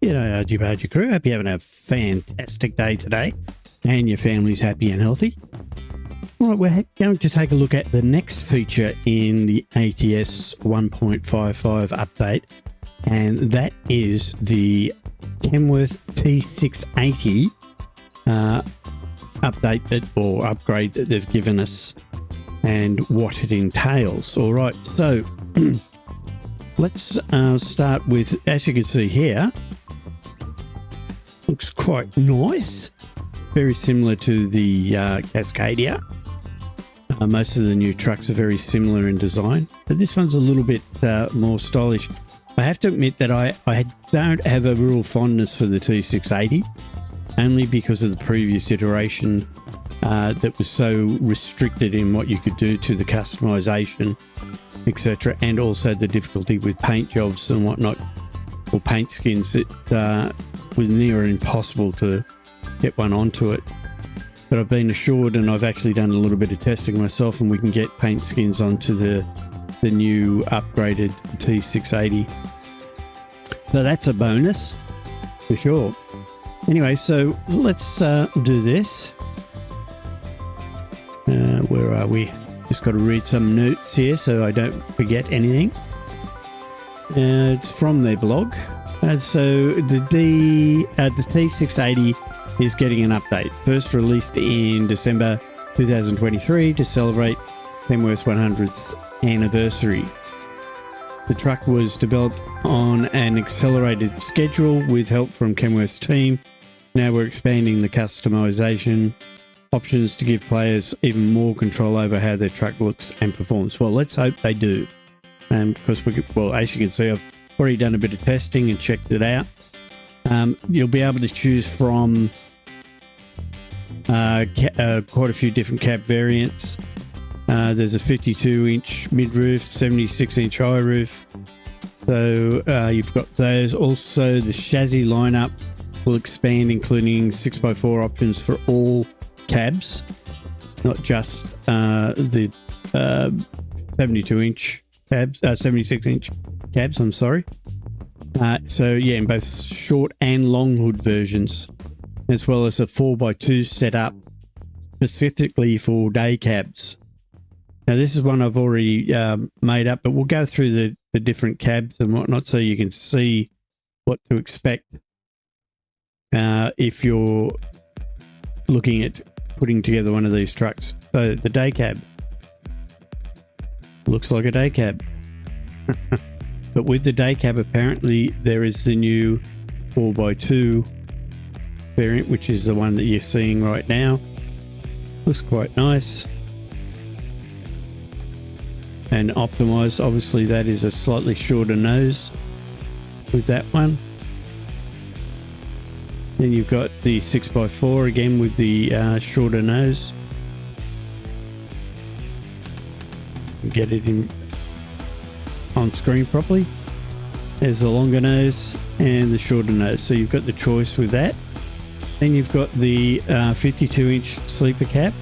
RG Bargy crew. Hope you're having a fantastic day today and your family's happy and healthy. All right, we're going to take a look at the next feature in the ATS 1.55 update, and that is the Kenworth T680 update or upgrade that they've given us and what it entails. All right, so let's start with, as you can see here, looks quite nice, very similar to the Cascadia. Most of the new trucks are very similar in design, but this one's a little bit more stylish. I have to admit that I don't have a real fondness for the T680, only because of the previous iteration that was so restricted in what you could do to the customization, etc., and also the difficulty with paint jobs and whatnot, or paint skins. It was near impossible to get one onto it. But I've been assured, and I've actually done a little bit of testing myself, and we can get paint skins onto the new upgraded T680. So that's a bonus for sure. Anyway, so let's do this. Where are we? Just got to read some notes here so I don't forget anything. It's from their blog. So the T680 is getting an update. First released in December 2023 to celebrate Kenworth's 100th anniversary. The truck was developed on an accelerated schedule with help from Kenworth's team. Now we're expanding the customization options to give players even more control over how their truck looks and performs. Well, let's hope they do. Because, as you can see, I've already done a bit of testing and checked it out. You'll be able to choose from quite a few different cab variants. There's a 52-inch mid-roof, 76-inch high roof. So you've got those. Also, the chassis lineup will expand, including 6x4 options for all cabs, not just the 72-inch cabs, 76-inch cabs. I'm sorry. So yeah, in both short and long hood versions, as well as a 4x2 setup specifically for day cabs. Now this is one I've already made up, but we'll go through the different cabs and whatnot so you can see what to expect if you're looking at putting together one of these trucks. So the day cab looks like a day cab. But with the day cab, apparently there is the new 4x2 variant, which is the one that you're seeing right now. Looks quite nice and optimized. Obviously that is a slightly shorter nose with that one. Then you've got the 6x4 again with the shorter nose. Get it in on screen properly. There's the longer nose and the shorter nose, so you've got the choice with that. Then you've got the 52-inch sleeper cab,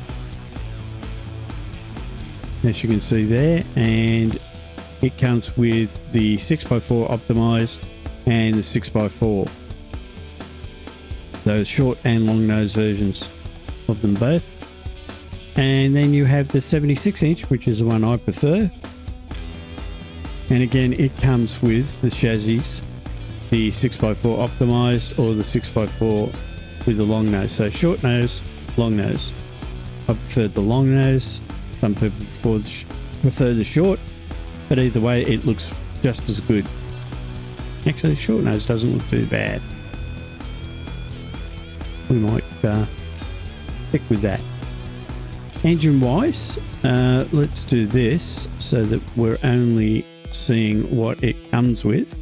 as you can see there, and it comes with the 6x4 optimized and the 6x4, those short and long nose versions of them both. And then you have the 76-inch, which is the one I prefer. And again, it comes with the chassis, the 6x4 optimized or the 6x4 with the long nose. So short nose, long nose. I prefer the long nose. Some people prefer the short, but either way, it looks just as good. Actually, short nose doesn't look too bad. We might stick with that. Engine wise, let's do this so that we're only seeing what it comes with.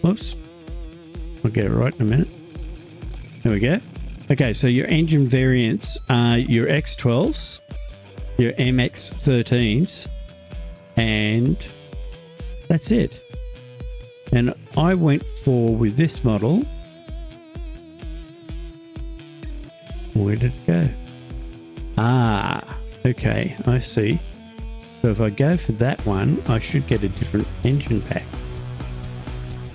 Whoops, I'll get it right in a minute. There we go. Okay, so your engine variants are your X12s, your MX13s, and that's it. And I went with this model. Where did it go? Okay, I see. So if I go for that one, I should get a different engine pack.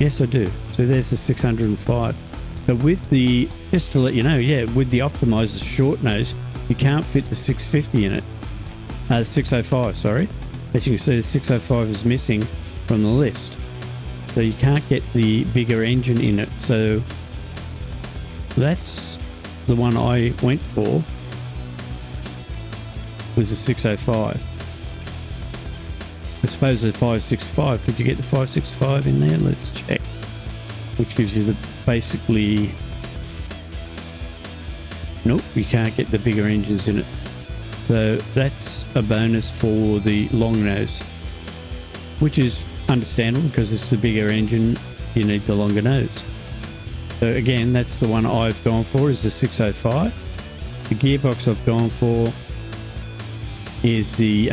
Yes, I do. So there's the 605. So with the, just to let you know, yeah, with the optimizer short nose, you can't fit the 650 in it. 605, sorry. As you can see, the 605 is missing from the list. So you can't get the bigger engine in it. So that's the one I went for, was the 605. I suppose the 565. Could you get the 565 in there? Let's check. Which gives you the basically... Nope, you can't get the bigger engines in it. So that's a bonus for the long nose, which is understandable because it's the bigger engine, you need the longer nose. So again, that's the one I've gone for, is the 605. The gearbox I've gone for is the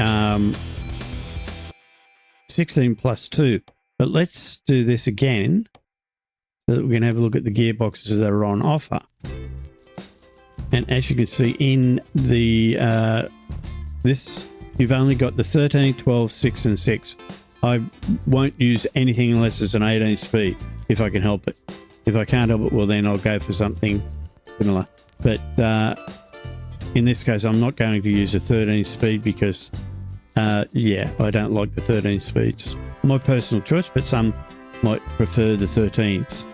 16+2. But let's do this again so that we can have a look at the gearboxes that are on offer. And as you can see in the this, you've only got the 13, 12, 6 and 6. I won't use anything unless it's an 18 speed, if I can help it. If I can't help it, well then I'll go for something similar. But in this case, I'm not going to use a 13 speed because yeah, I don't like the 13 speeds. My personal choice, but some might prefer the 13s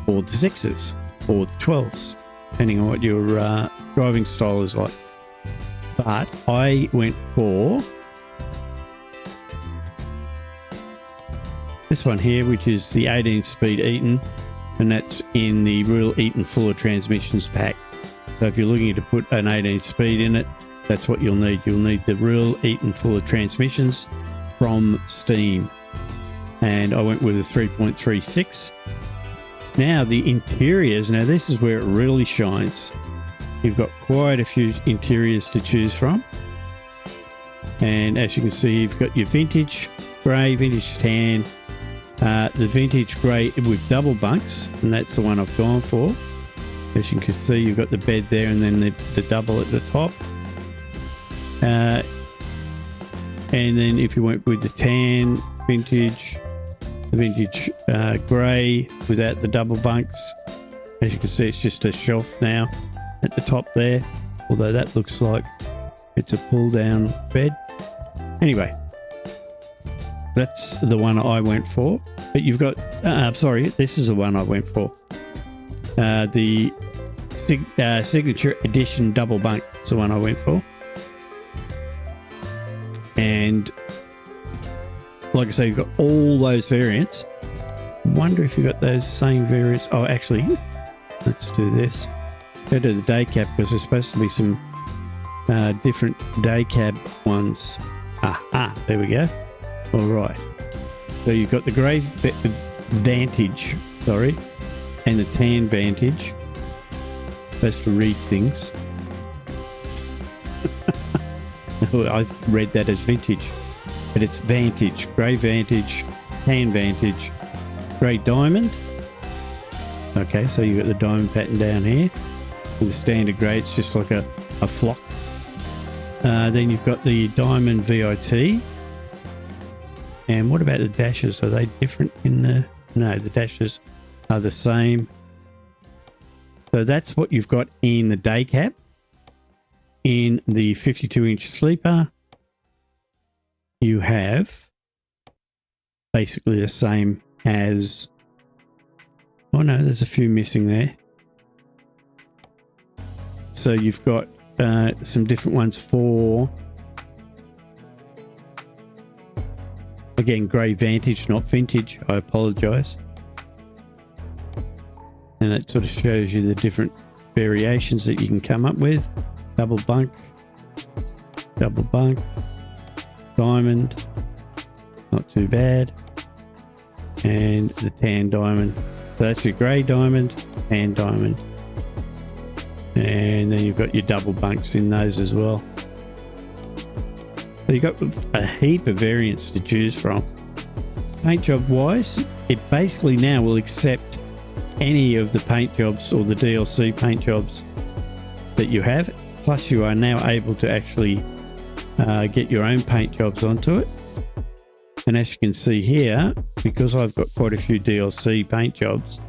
or the 6s or the 12s, depending on what your driving style is like. But I went for this one here, which is the 18 speed Eaton, and that's in the real Eaton Fuller Transmissions pack. So if you're looking to put an 18 speed in it, that's what you'll need. You'll need the real Eaton Fuller Transmissions from Steam. And I went with a 3.36. Now the interiors, now this is where it really shines. You've got quite a few interiors to choose from. And as you can see, you've got your vintage grey, vintage tan, the vintage grey with double bunks, and that's the one I've gone for. As you can see, you've got the bed there and then the double at the top. And then if you went with the tan, vintage, the vintage grey without the double bunks, as you can see, it's just a shelf now at the top there, although that looks like it's a pull down bed. Anyway, that's the one I went for. But you've got sorry, this is the one I went for, the signature edition double bunk is the one I went for. And like I say, you've got all those variants. Wonder if you've got those same variants. Oh, actually, let's do this. Go to the day cab because there's supposed to be some different day cab ones. There we go. All right. So you've got the grey Vantage, sorry, and the tan Vantage. Supposed to read things. I read that as vintage, but it's Vantage, grey Vantage, tan Vantage, grey diamond. Okay, so you've got the diamond pattern down here. With the standard grey, it's just like a flock. Then you've got the diamond VIT. And what about the dashes? Are they different in the... No, the dashes are the same. So that's what you've got in the day cab. In the 52-inch sleeper, you have basically the same as... Oh no, there's a few missing there. So you've got some different ones for... Again, grey Vantage, not vintage. I apologise. And that sort of shows you the different variations that you can come up with. Double bunk, diamond, not too bad. And the tan diamond. So that's your grey diamond, tan diamond. And then you've got your double bunks in those as well. So you've got a heap of variants to choose from. Paint job wise, it basically now will accept any of the paint jobs or the DLC paint jobs that you have. Plus you are now able to actually get your own paint jobs onto it. And as you can see here, because I've got quite a few DLC paint jobs,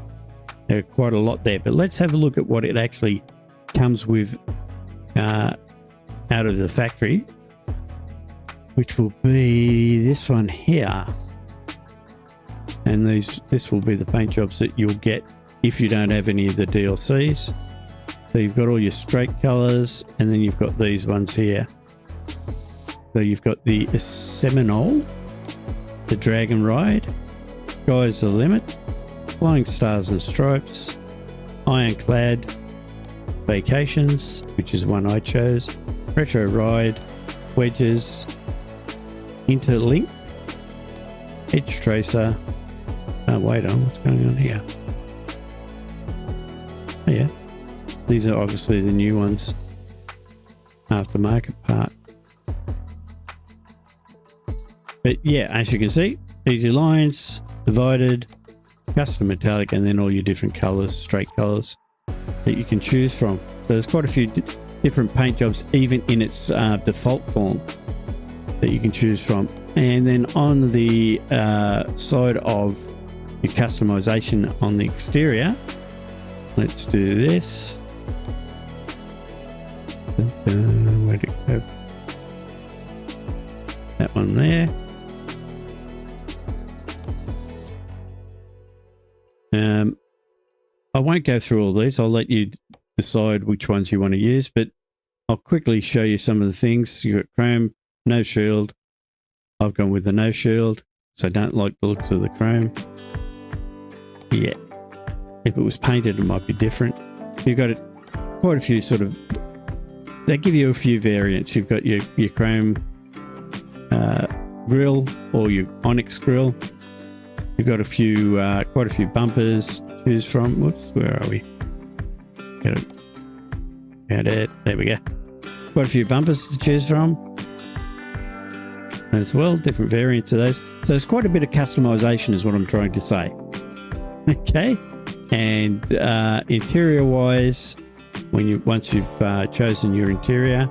there are quite a lot there. But let's have a look at what it actually comes with out of the factory, which will be this one here. And this will be the paint jobs that you'll get if you don't have any of the DLCs. So you've got all your straight colors, and then you've got these ones here. So you've got the Seminole, the Dragon Ride, Sky's the Limit, Flying Stars and Stripes, Ironclad, Vacations, which is one I chose, Retro Ride, Wedges, Interlink, Edge Tracer. Oh, wait on, what's going on here? Oh yeah, these are obviously the new ones. Aftermarket part. But yeah, as you can see, easy lines, divided, custom metallic, and then all your different colors, straight colors that you can choose from. So there's quite a few different paint jobs, even in its default form, that you can choose from. And then on the side of your customization on the exterior, let's do this. Where'd it go? That one there. I won't go through all these. I'll let you decide which ones you want to use, but I'll quickly show you some of the things. You've got chrome, no shield. I've gone with the no shield, so I don't like the looks of the chrome. Yeah. If it was painted, it might be different. You've got quite a few sort of... They give you a few variants. You've got your chrome grill or your onyx grill. You've got quite a few bumpers to choose from. Whoops, where are we? Got it. There we go. Quite a few bumpers to choose from as well. Different variants of those. So there's quite a bit of customization is what I'm trying to say. Okay. And interior wise, once you've chosen your interior,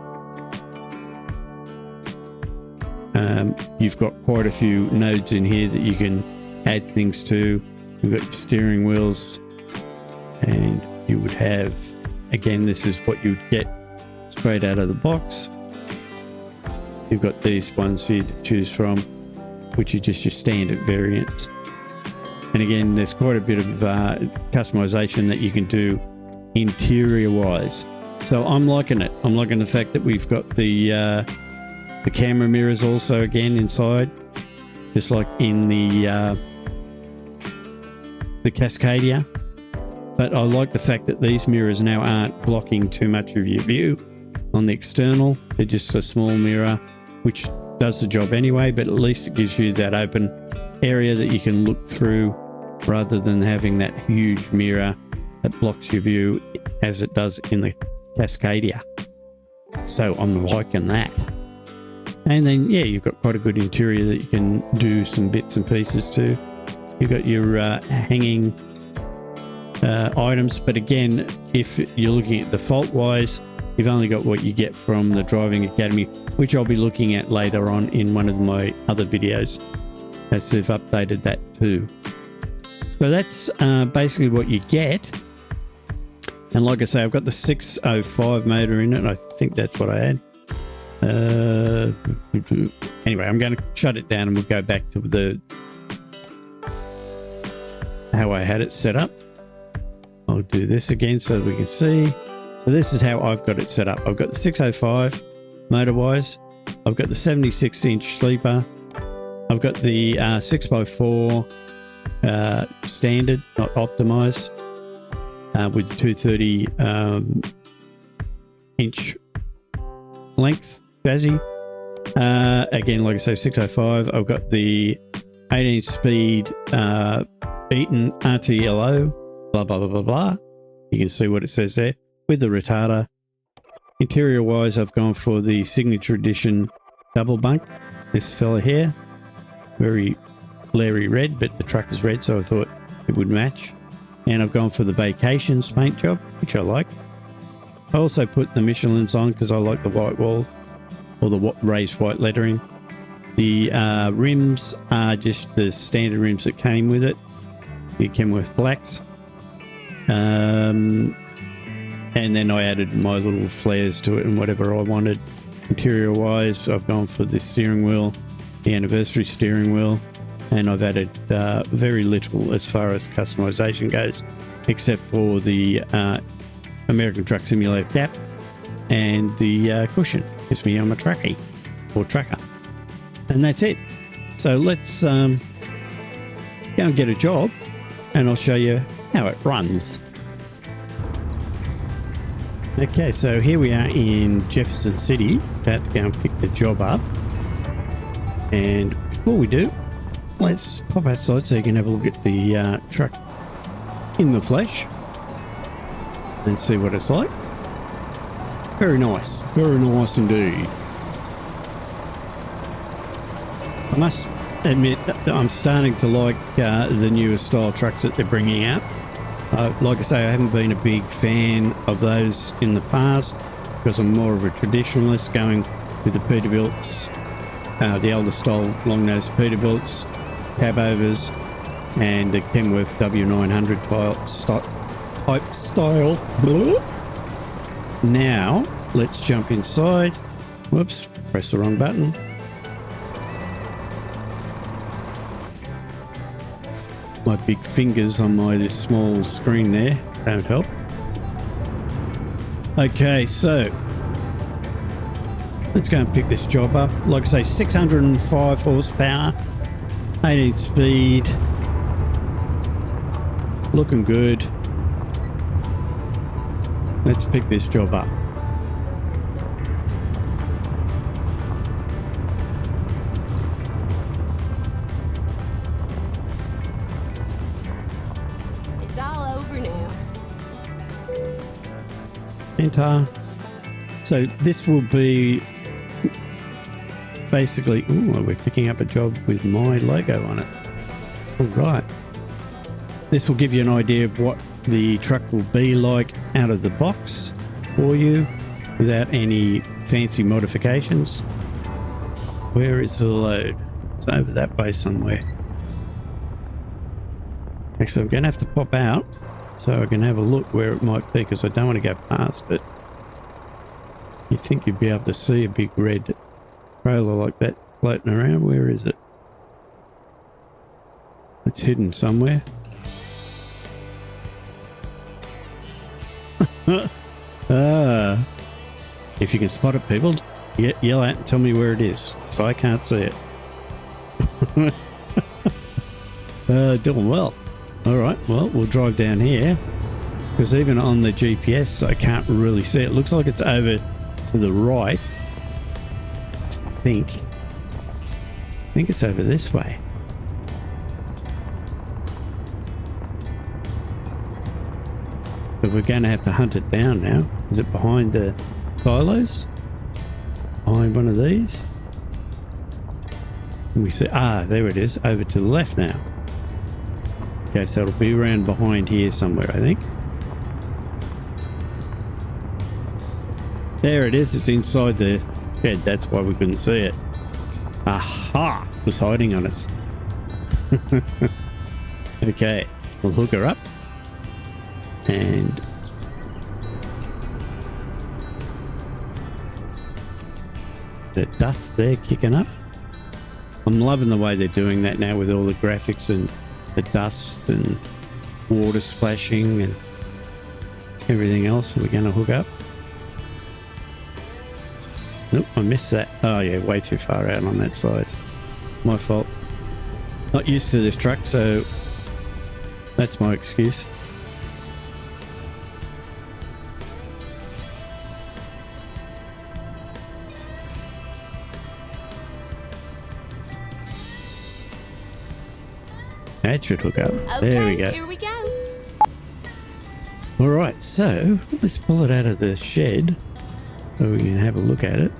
you've got quite a few nodes in here that you can add things to. You've got your steering wheels, and you would have, again, this is what you would get straight out of the box. You've got these ones here to choose from, which are just your standard variants. And again, there's quite a bit of customization that you can do interior wise. So I'm liking it. I'm liking the fact that we've got the camera mirrors also again inside, just like in the Cascadia. But I like the fact that these mirrors now aren't blocking too much of your view on the external. They're just a small mirror, which does the job anyway, but at least it gives you that open area that you can look through rather than having that huge mirror that blocks your view as it does in the Cascadia. So I'm liking that. And then, yeah, you've got quite a good interior that you can do some bits and pieces to. You've got your hanging items, but again, if you're looking at default wise, you've only got what you get from the Driving Academy, which I'll be looking at later on in one of my other videos as they've updated that too. So that's basically what you get. And like I say, I've got the 605 motor in it. I think that's what I had. Anyway, I'm going to shut it down and we'll go back to how I had it set up. I'll do this again so we can see. So this is how I've got it set up. I've got the 605 motor wise. I've got the 76-inch sleeper. I've got the 6x4 standard, not optimized, with the 230 inch length chassis. Again, like I say, 605. I've got the 18 speed Eaton RTLO, blah, blah, blah, blah, blah. You can see what it says there with the retarder. Interior wise, I've gone for the signature edition double bunk. This fella here, very glary red, but the truck is red, so I thought it would match. And I've gone for the Vacations paint job, which I like. I also put the Michelins on because I like the white wall or the raised white lettering. The rims are just the standard rims that came with it, the Kenworth blacks. And then I added my little flares to it and whatever I wanted. Interior wise, I've gone for the steering wheel, the anniversary steering wheel, and I've added very little as far as customization goes, except for the American Truck Simulator cap and the cushion. Gives me I'm a trackie or tracker, and that's it. So let's go and get a job, and I'll show you how it runs. Okay, so here we are in Jefferson City, about to go and pick the job up. And before we do, let's pop outside so you can have a look at the truck in the flesh and see what it's like. Very nice indeed. I must admit that I'm starting to like the newer style trucks that they're bringing out. Like I say, I haven't been a big fan of those in the past because I'm more of a traditionalist, going with the Peterbilts, the older style long-nosed Peterbilts, cab overs, and the Kenworth W900 type style. Now, let's jump inside. Whoops, press the wrong button. My big fingers on my this small screen there don't help. Okay, so let's go and pick this job up. Like I say, 605 horsepower, 18 speed, looking good. Let's pick this job up. Enter. So this will be basically, ooh, we're picking up a job with my logo on it. All right. This will give you an idea of what the truck will be like out of the box for you without any fancy modifications. Where is the load? It's over that way somewhere. Actually, I'm going to have to pop out so I can have a look where it might be, because I don't want to go past it. You think you'd be able to see a big red trailer like that floating around? Where is it? It's hidden somewhere. If you can spot it, people, yell out and tell me where it is, so I can't see it. Doing well. All right, well, we'll drive down here, because even on the GPS I can't really see it. It looks like it's over to the right. I think it's over this way. But we're going to have to hunt it down now. Is it behind the silos? Behind one of these? And we see, there it is, over to the left now. Okay, so it'll be around behind here somewhere, I think. There it is. It's inside the shed. That's why we couldn't see it. Aha! It was hiding on us. Okay, we'll hook her up. And the dust there kicking up. I'm loving the way they're doing that now with all the graphics and the dust and water splashing and everything else. We're going to hook up. Nope, I missed that. Oh yeah, way too far out on that side. My fault. Not used to this truck, so that's my excuse. That should hook up. Okay, there we go. Here we go. All right, so let's pull it out of the shed so we can have a look at it.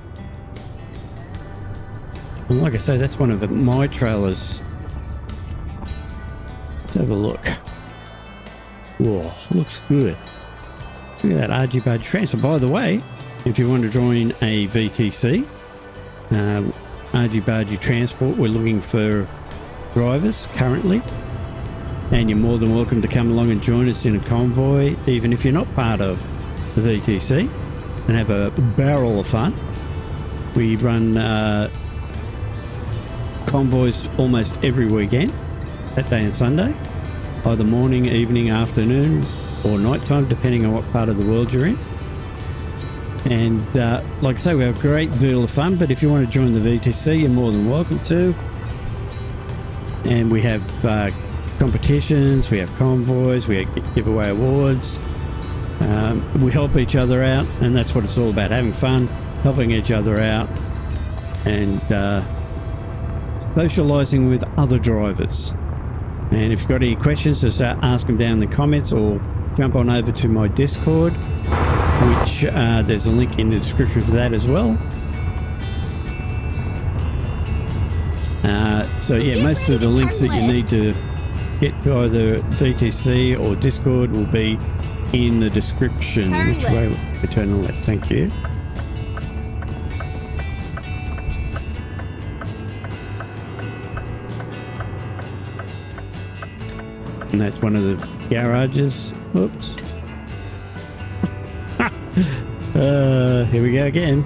And like I say, that's one of my trailers. Let's have a look. Whoa, looks good. Look at that RG Bargy Transport. By the way, if you want to join a VTC, RG Bargy Transport. We're looking for drivers currently, and you're more than welcome to come along and join us in a convoy, even if you're not part of the VTC, and have a barrel of fun. We run convoys almost every weekend, Saturday and Sunday, either morning, evening, afternoon, or nighttime, depending on what part of the world you're in. And like I say, we have a great deal of fun, but if you want to join the VTC, you're more than welcome to. And we have competitions, we have convoys, we give away awards. We help each other out, and that's what it's all about, having fun, helping each other out, and socializing with other drivers. And if you've got any questions, just ask them down in the comments, or jump on over to my Discord, which there's a link in the description for that as well. So yeah, most of the links that you need to get to either VTC or Discord will be in the description. Which way? Turn left. Thank you. And that's one of the garages. Oops. Here we go again.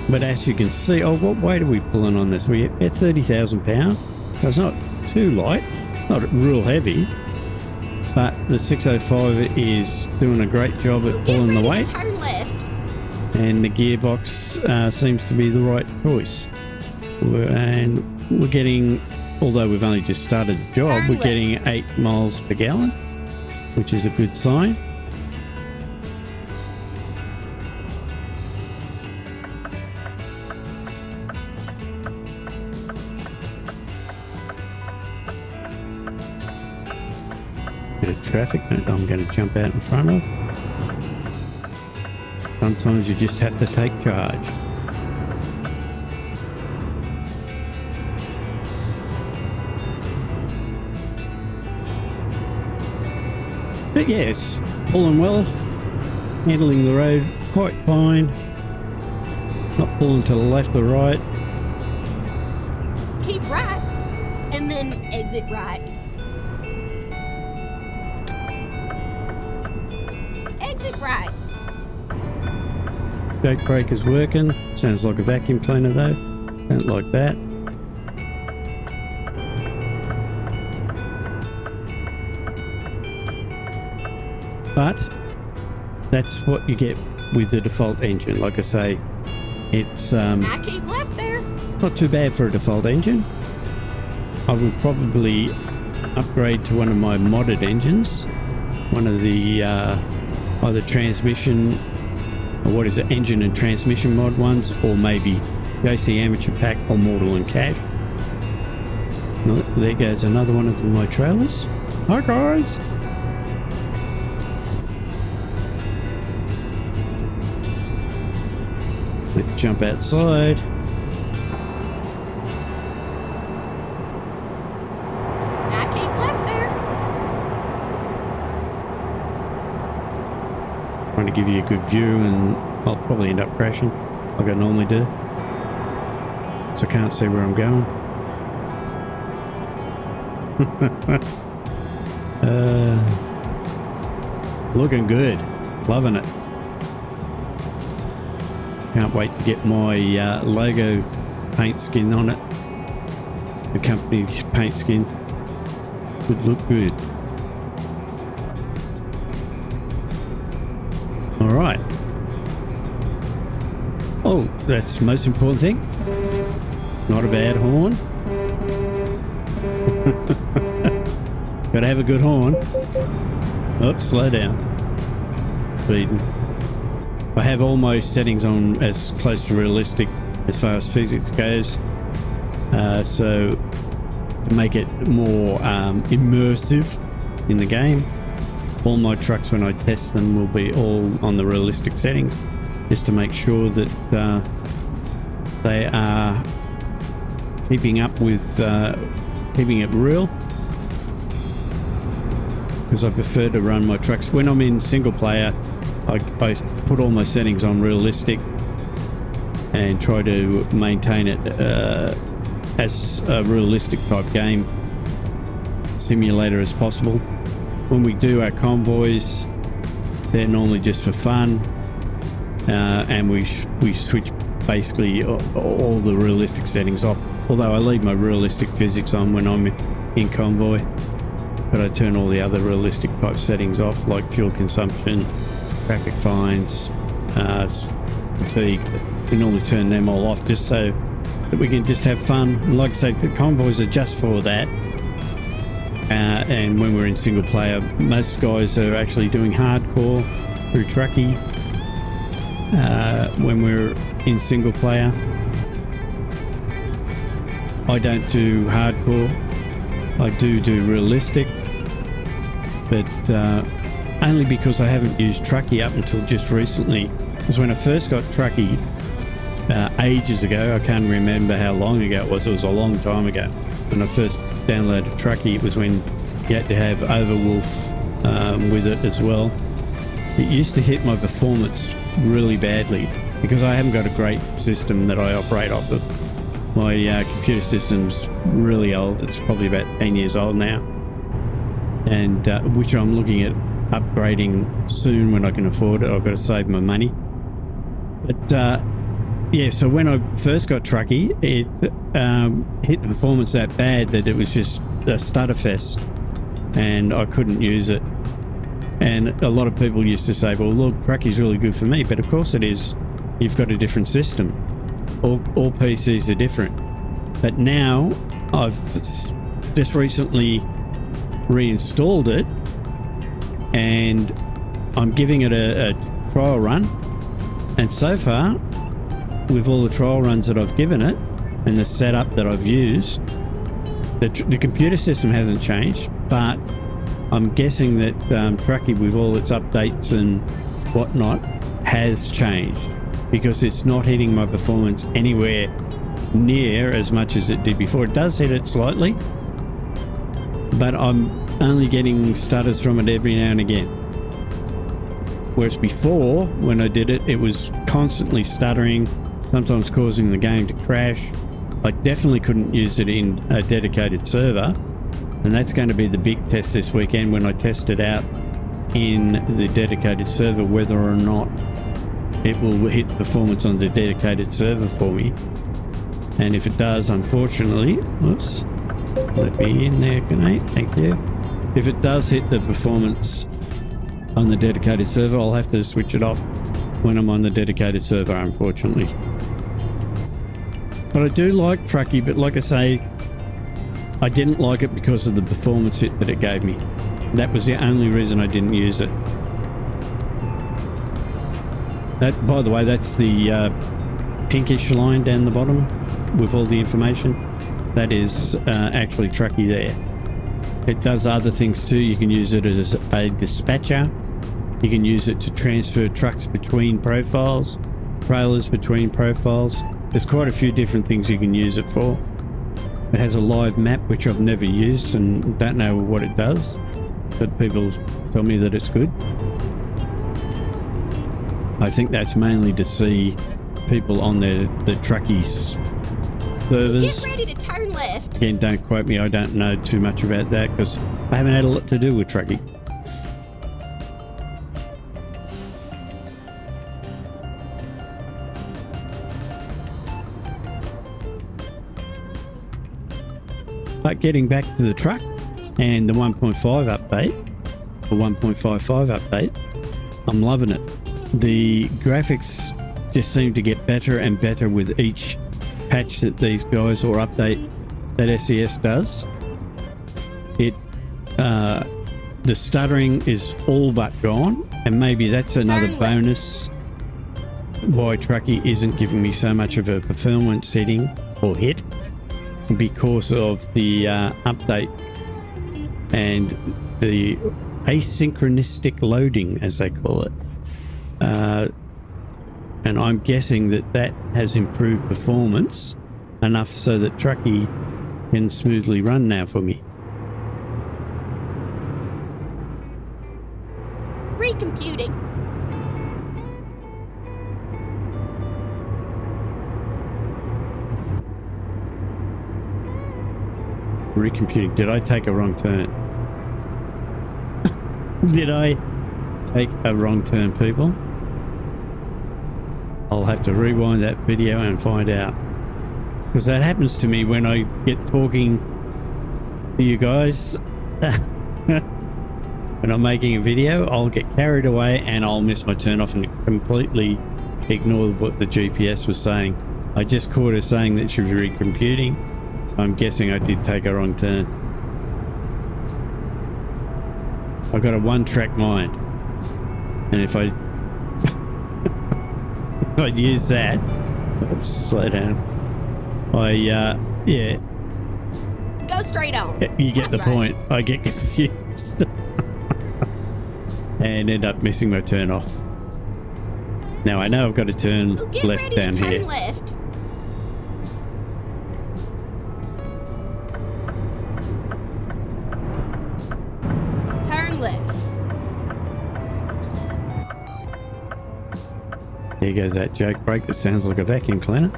But as you can see, oh, what weight are we pulling on this? We're at 30,000 pounds. It's not too light, not real heavy, but the 605 is doing a great job at pulling the weight. Turn left. And the gearbox seems to be the right choice. And we're getting, although we've only just started the job, we're getting 8 miles per gallon, which is a good sign. Bit of traffic that I'm going to jump out in front of. Sometimes you just have to take charge. But yeah, it's pulling well, handling the road quite fine, not pulling to the left or right. Keep right, and then exit right. Exit right. Brake brake is working. Sounds like a vacuum cleaner though. Don't like that. But that's what you get with the default engine. Like I say, it's I keep left there. not too bad for a default engine. I would probably upgrade to one of my modded engines, one of the either transmission, or what is it, engine and transmission mod ones, or maybe JC Amateur Pack or Mortal and Cash. There goes another one of my trailers. Hi guys. Let's jump outside. I keep left there. Trying to give you a good view, and I'll probably end up crashing like I normally do, so I can't see where I'm going. Looking good, loving it. Can't wait to get my logo paint skin on it. The company's paint skin would look good. All right. Oh, that's the most important thing. Not a bad horn. Gotta have a good horn. Oops, slow down. Speeding. I have all my settings on as close to realistic as far as physics goes, so to make it more immersive in the game. All my trucks, when I test them, will be all on the realistic settings, just to make sure that they are keeping up with keeping it real, because I prefer to run my trucks when I'm in single player. I put all my settings on realistic and try to maintain it as a realistic type game simulator as possible. When we do our convoys, they're normally just for fun, and we switch basically all the realistic settings off, although I leave my realistic physics on when I'm in convoy, but I turn all the other realistic type settings off, like fuel consumption, traffic fines, fatigue. We normally turn them all off just so that we can just have fun. And like I say, the convoys are just for that. And when we're in single player, most guys are actually doing hardcore through Truckee. When we're in single player, I don't do hardcore. I do realistic, but only because I haven't used Truckee up until just recently. Because when I first got Truckee ages ago, I can't remember how long ago it was. It was a long time ago. When I first downloaded Truckee, it was when you had to have Overwolf with it as well. It used to hit my performance really badly because I haven't got a great system that I operate off of. My computer system's really old. It's probably about 10 years old now, and which I'm looking at upgrading soon when I can afford it. I've got to save my money. But yeah, so when I first got Truckee, it hit the performance that bad that it was just a stutter fest, and I couldn't use it. And a lot of people used to say, well, look, Truckee's really good for me, but of course it is. You've got a different system. All PCs are different. But now I've just recently reinstalled it, and I'm giving it a trial run. And so far, with all the trial runs that I've given it and the setup that I've used, the computer system hasn't changed, but I'm guessing that Truckee, with all its updates and whatnot, has changed, because it's not hitting my performance anywhere near as much as it did before. It does hit it slightly, but I'm only getting stutters from it every now and again. Whereas before, when I did it, it was constantly stuttering, sometimes causing the game to crash. I definitely couldn't use it in a dedicated server, and that's going to be the big test this weekend when I test it out in the dedicated server, whether or not it will hit performance on the dedicated server for me. And if it does, unfortunately, whoops, let me in there, good night, thank you. If it does hit the performance on the dedicated server, I'll have to switch it off when I'm on the dedicated server, unfortunately. But I do like Truckee, but like I say, I didn't like it because of the performance hit that it gave me. That was the only reason I didn't use it. That, by the way, that's the pinkish line down the bottom with all the information. That is actually Truckee there. It does other things too. You can use it as a dispatcher. You can use it to transfer trucks between profiles, trailers between profiles. There's quite a few different things you can use it for. It has a live map, which I've never used and don't know what it does, but people tell me that it's good. I think that's mainly to see people on the Truckee servers. Get ready to turn left. Again, don't quote me. I don't know too much about that because I haven't had a lot to do with Truckee. But getting back to the truck and the 1.5 update, or 1.55 update, I'm loving it. The graphics just seem to get better and better with each patch that these guys, or update that SES does. The stuttering is all but gone, and maybe that's another bonus why Truckee isn't giving me so much of a performance hitting or hit, because of the update and the asynchronistic loading, as they call it. And I'm guessing that has improved performance enough so that Truckee can smoothly run now for me. Recomputing. Recomputing. Did I take a wrong turn? Did I take a wrong turn, people? I'll have to rewind that video and find out. Because that happens to me when I get talking to you guys. When I'm making a video, I'll get carried away and I'll miss my turn off and completely ignore what the GPS was saying. I just caught her saying that she was recomputing, so I'm guessing I did take a wrong turn. I've got a one-track mind, and if I if I'd use that, I'll slow down. Yeah, Go straight on. you get That's the right. point. I get confused and end up missing my turn off. Now I know I've got to turn Get left ready down to turn here. left. Turn left. There goes that joke brake that sounds like a vacuum cleaner.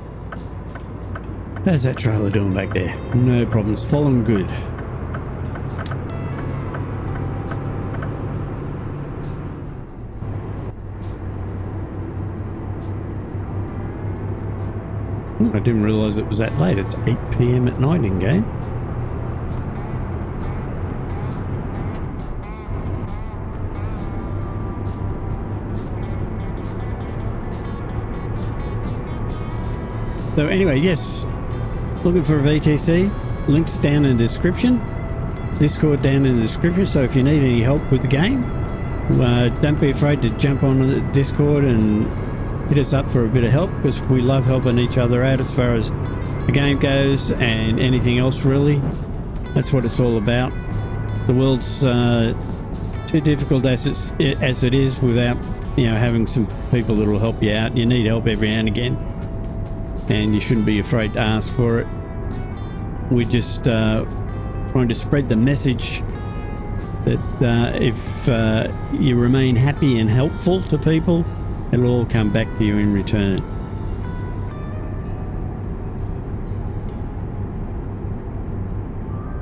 How's that trailer doing back there? No problems. Following good. I didn't realise it was that late. It's 8 PM at night in game. So anyway, yes, looking for a VTC, links down in the description, Discord down in the description. So if you need any help with the game, don't be afraid to jump on the Discord and hit us up for a bit of help, because we love helping each other out as far as the game goes and anything else really. That's what it's all about. The world's too difficult as it is without, having some people that will help you out. You need help every now and again, and you shouldn't be afraid to ask for it. We're just trying to spread the message that if you remain happy and helpful to people, it'll all come back to you in return.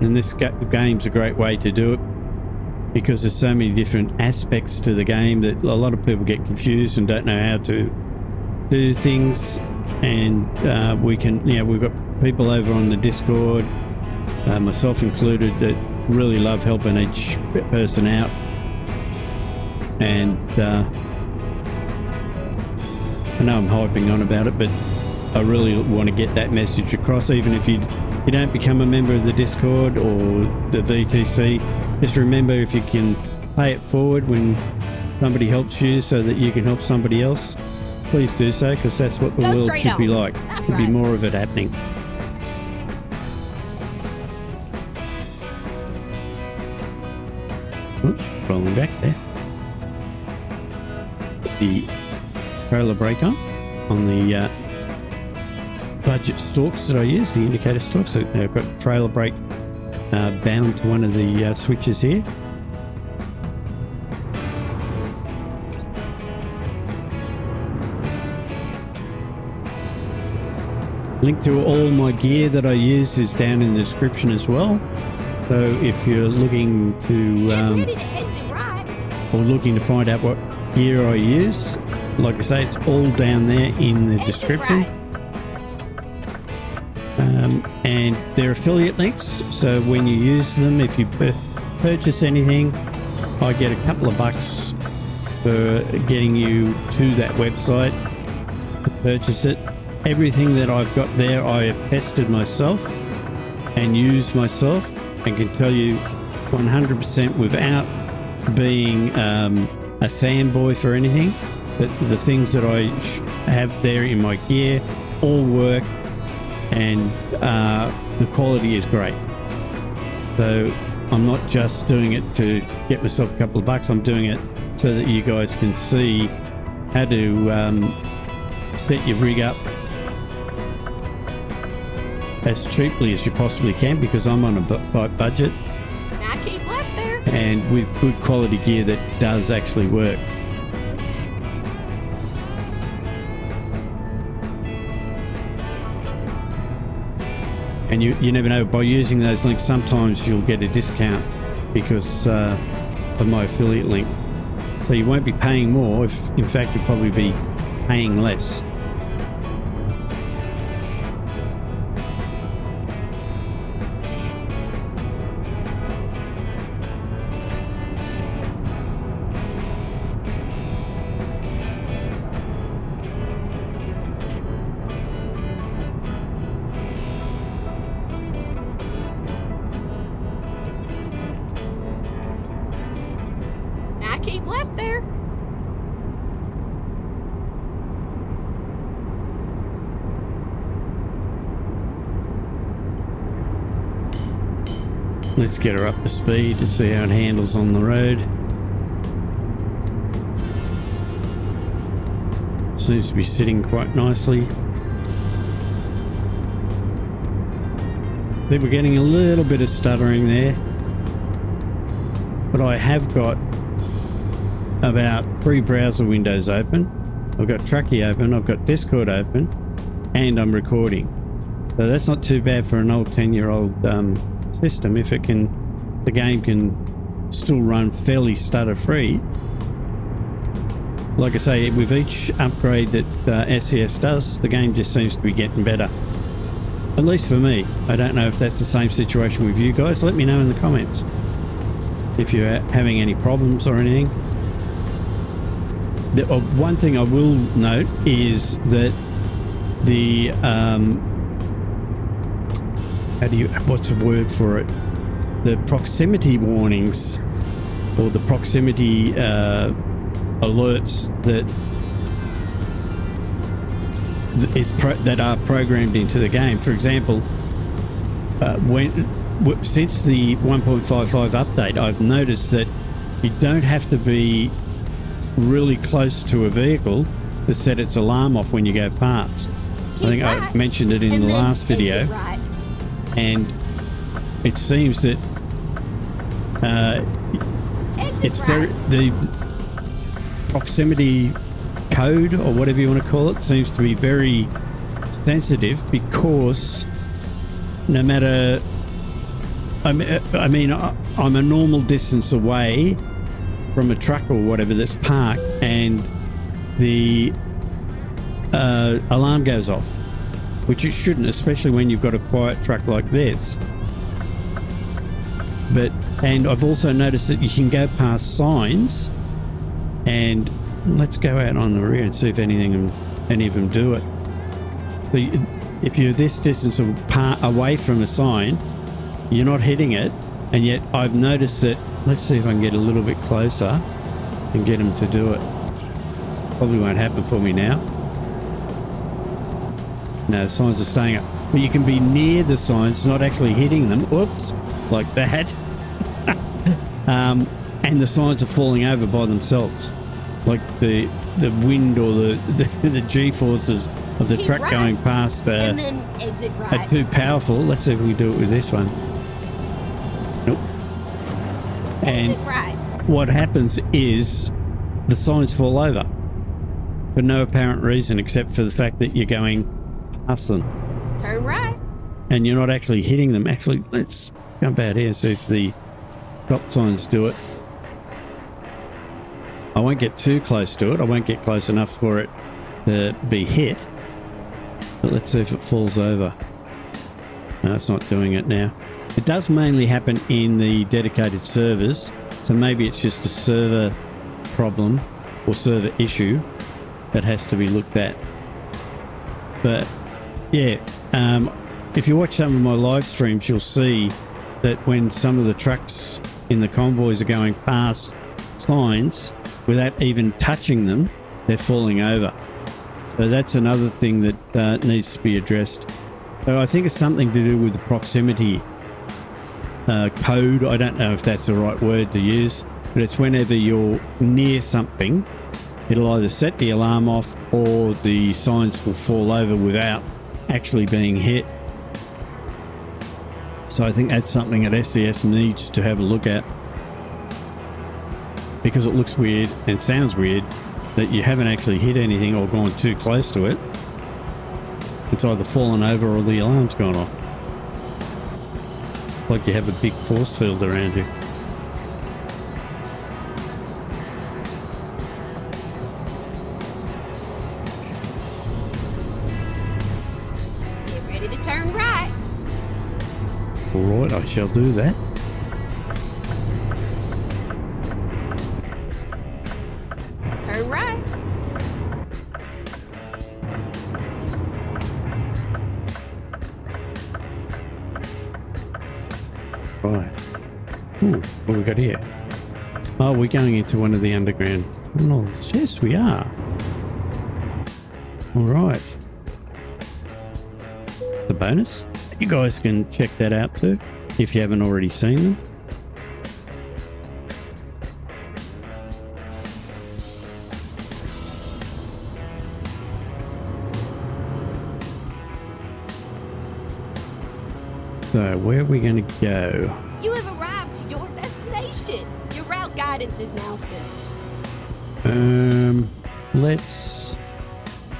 And this game's a great way to do it, because there's so many different aspects to the game that a lot of people get confused and don't know how to do things. And we've got people over on the Discord, myself included, that really love helping each person out. And I know I'm hyping on about it, but I really want to get that message across. Even if you don't become a member of the Discord or the VTC, just remember, if you can pay it forward when somebody helps you so that you can help somebody else, please do so, because that's what the Go world straight should be on. like. That's Should be right. more of it happening. Oops, rolling back there. The trailer brake on the budget stalks that I use, the indicator stalks. So I've got trailer brake bound to one of the switches here. Link to all my gear that I use is down in the description as well. So if you're looking to Get ready to exit right. or looking to find out what gear I use, like I say, it's all down there in the Exit description. right. And they're affiliate links, so when you use them, if you purchase anything, I get a couple of bucks for getting you to that website to purchase it. Everything that I've got there, I have tested myself and used myself, and can tell you 100% without being a fanboy for anything, that the things that I have there in my gear all work, and the quality is great. So I'm not just doing it to get myself a couple of bucks, I'm doing it so that you guys can see how to set your rig up as cheaply as you possibly can, because I'm on a tight budget, Now keep left there. and with good quality gear that does actually work. And you never know, by using those links, sometimes you'll get a discount because of my affiliate link. So you won't be paying more, if in fact you'll probably be paying less. Now keep left there. Let's get her up to speed to see how it handles on the road. Seems to be sitting quite nicely. I think we're getting a little bit of stuttering there, but I have got about 3 browser windows open. I've got Truckee open, I've got Discord open, and I'm recording. So that's not too bad for an old 10-year-old system. If it can, the game can still run fairly stutter-free. Like I say, with each upgrade that SES does, the game just seems to be getting better. At least for me. I don't know if that's the same situation with you guys. Let me know in the comments if you're having any problems or anything. One thing I will note is that the what's the word for it? The proximity warnings or the proximity alerts that are programmed into the game. For example, since the 1.55 update, I've noticed that you don't have to be really close to a vehicle to set its alarm off when you go past. I think I mentioned it in the last video, and it seems that it's very, the proximity code or whatever you want to call it seems to be very sensitive, because no matter, I mean I'm a normal distance away from a truck or whatever that's parked, and the alarm goes off, which it shouldn't, especially when you've got a quiet truck like this. And I've also noticed that you can go past signs, and let's go out on the rear and see if any of them do it. So if you're this distance away from a sign, you're not hitting it, and yet I've noticed that. Let's see if I can get a little bit closer and get them to do it. Probably won't happen for me now. No, the signs are staying up. But you can be near the signs, not actually hitting them. Whoops, like that. And the signs are falling over by themselves. Like the wind or the G-forces of the truck going past and then exit right. are too powerful. Let's see if we can do it with this one. Nope. And what happens is the signs fall over for no apparent reason except for the fact that you're going past them. Turn right. And you're not actually hitting them. Actually, let's jump out here and see if the stop signs do it. I won't get too close to it. I won't get close enough for it to be hit. But let's see if it falls over. No, it's not doing it now. It does mainly happen in the dedicated servers, so maybe it's just a server problem or server issue that has to be looked at. But yeah, if you watch some of my live streams, you'll see that when some of the trucks in the convoys are going past signs without even touching them, they're falling over. So that's another thing that needs to be addressed. So I think it's something to do with the proximity code. I don't know if that's the right word to use, but it's whenever you're near something, it'll either set the alarm off or the signs will fall over without actually being hit. So I think that's something that SES needs to have a look at, because it looks weird and sounds weird that you haven't actually hit anything or gone too close to it. It's either fallen over or the alarm's gone off. like you have a big force field around you. Get ready to turn right. All right, I shall do that. Turn right. Right. Ooh, what have we got here? Oh, we're going into one of the underground tunnels. Yes, we are. All right. The bonus. You guys can check that out too, if you haven't already seen them. So, where are we going to go? You have arrived to your destination. Your route guidance is now finished. Let's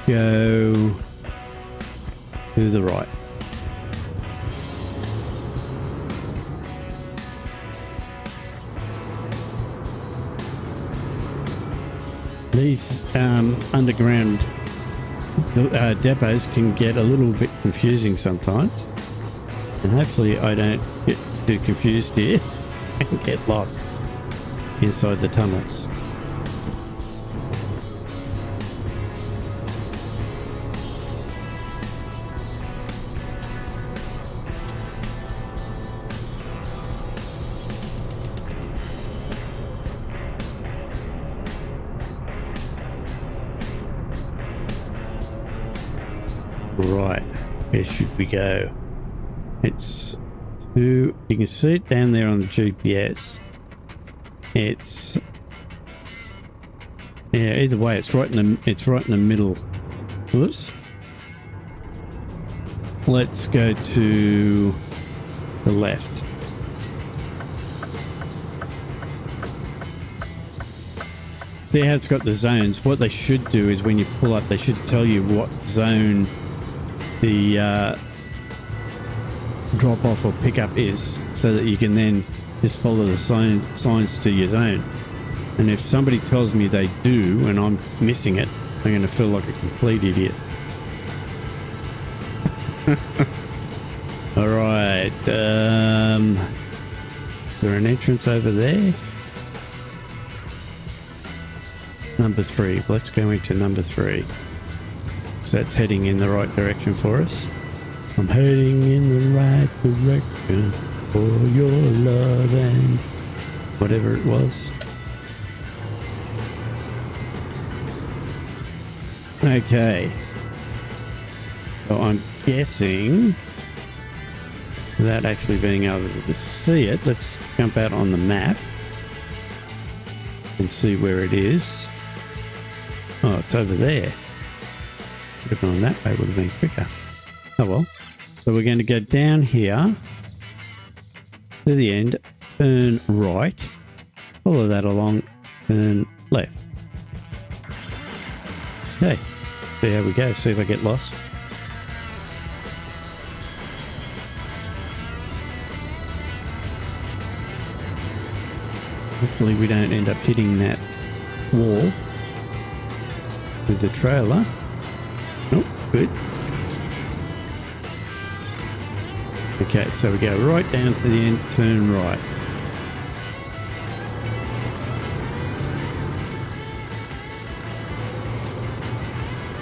go to the right. These underground depots can get a little bit confusing sometimes, and hopefully I don't get too confused here and get lost inside the tunnels. Right, where should we go? It's to, you can see it down there on the GPS. It's, yeah, either way, it's right in the middle. Whoops. Let's go to the left. See how it's got the zones? What they should do is when you pull up, they should tell you what zone the drop off or pickup is, so that you can then just follow the signs to your zone. And if somebody tells me they do and I'm missing it, I'm going to feel like a complete idiot. All right. Is there an entrance over there? Number 3. Let's go into number 3. So that's heading in the right direction for us. I'm heading in the right direction for your love and whatever it was. Okay. So I'm guessing, without actually being able to see it, let's jump out on the map and see where it is. Oh, it's over there. Would have gone that way, would have been quicker. Oh well. So we're going to go down here to the end, turn right, follow that along, turn left. Okay, see how we go, see if I get lost. Hopefully we don't end up hitting that wall with the trailer. Oh, good. Okay, so we go right down to the end, turn right.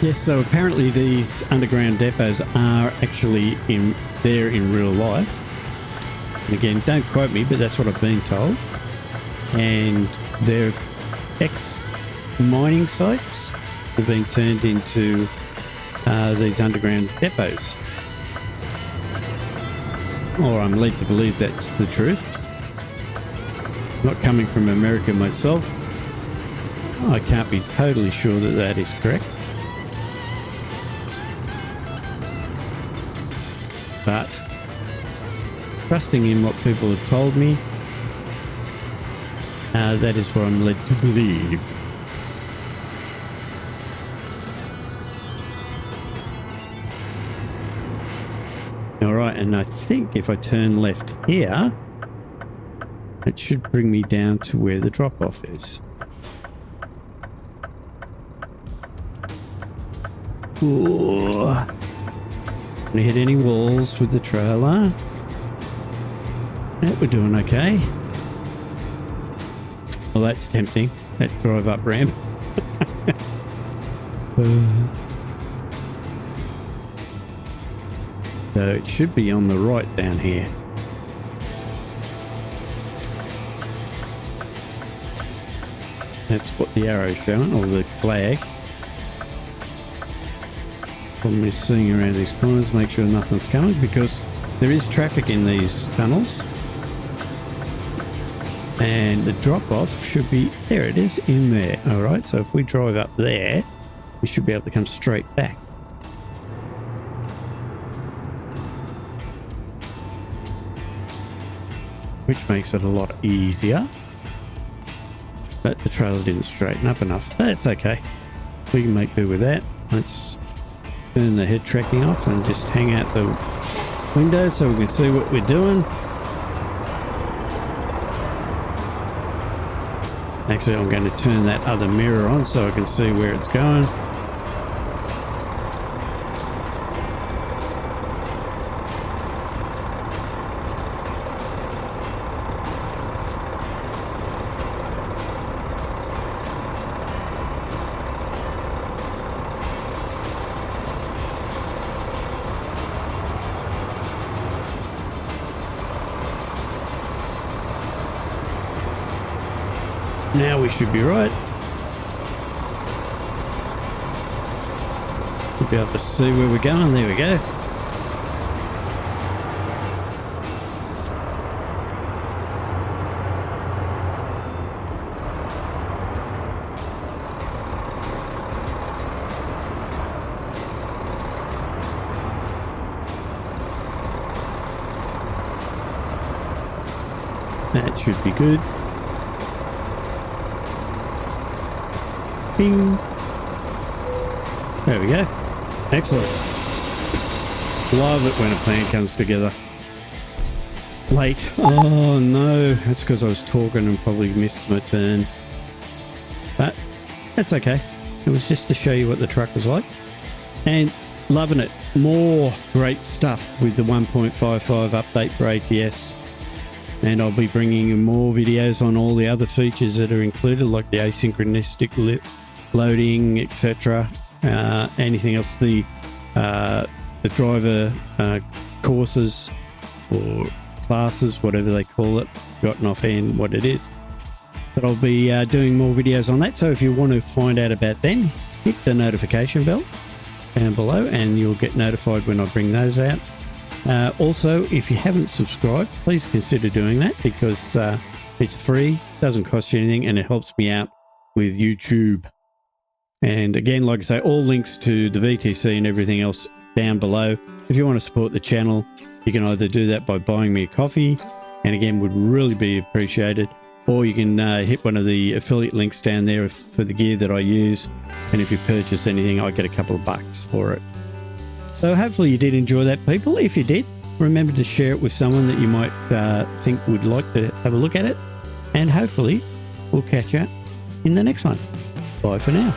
Yes, so apparently these underground depots are actually there in real life. And again, don't quote me, but that's what I've been told. And they're ex-mining sites have been turned into these underground depots. Or I'm led to believe that's the truth. Not coming from America myself, I can't be totally sure that that is correct. But trusting in what people have told me, that is what I'm led to believe. All right, and I think if I turn left here, it should bring me down to where the drop-off is. Ooh. Gonna hit any walls with the trailer. Yeah, we're doing okay. Well, that's tempting. That drive up ramp. So it should be on the right down here. That's what the arrow's showing, or the flag. Problem is seeing around these corners, make sure nothing's coming, because there is traffic in these tunnels. And the drop-off should be, there it is, in there. All right, so if we drive up there, we should be able to come straight back. Which makes it a lot easier. But the trailer didn't straighten up enough. That's okay. We can make do with that. Let's turn the head tracking off and just hang out the window so we can see what we're doing. Actually, I'm going to turn that other mirror on so I can see where it's going. Now we should be right. We'll be able to see where we're going. There we go. That should be good. Bing. There we go. Excellent. Love it when a plan comes together. Late. Oh no, that's because I was talking and probably missed my turn. But that's okay. It was just to show you what the truck was like. And loving it. More great stuff with the 1.55 update for ATS. And I'll be bringing you more videos on all the other features that are included, like the asynchronistic loading, etc. Anything else, the driver courses or classes, whatever they call it, gotten offhand what it is. But I'll be doing more videos on that. So if you want to find out about them, hit the notification bell down below and you'll get notified when I bring those out. Also, if you haven't subscribed, please consider doing that because it's free, doesn't cost you anything, and it helps me out with YouTube. And again, like I say, all links to the VTC and everything else down below. If you want to support the channel, you can either do that by buying me a coffee, and again, would really be appreciated, or you can hit one of the affiliate links down there for the gear that I use. And if you purchase anything, I get a couple of bucks for it. So hopefully you did enjoy that, people. If you did, remember to share it with someone that you might think would like to have a look at it. And hopefully we'll catch you in the next one. Bye for now.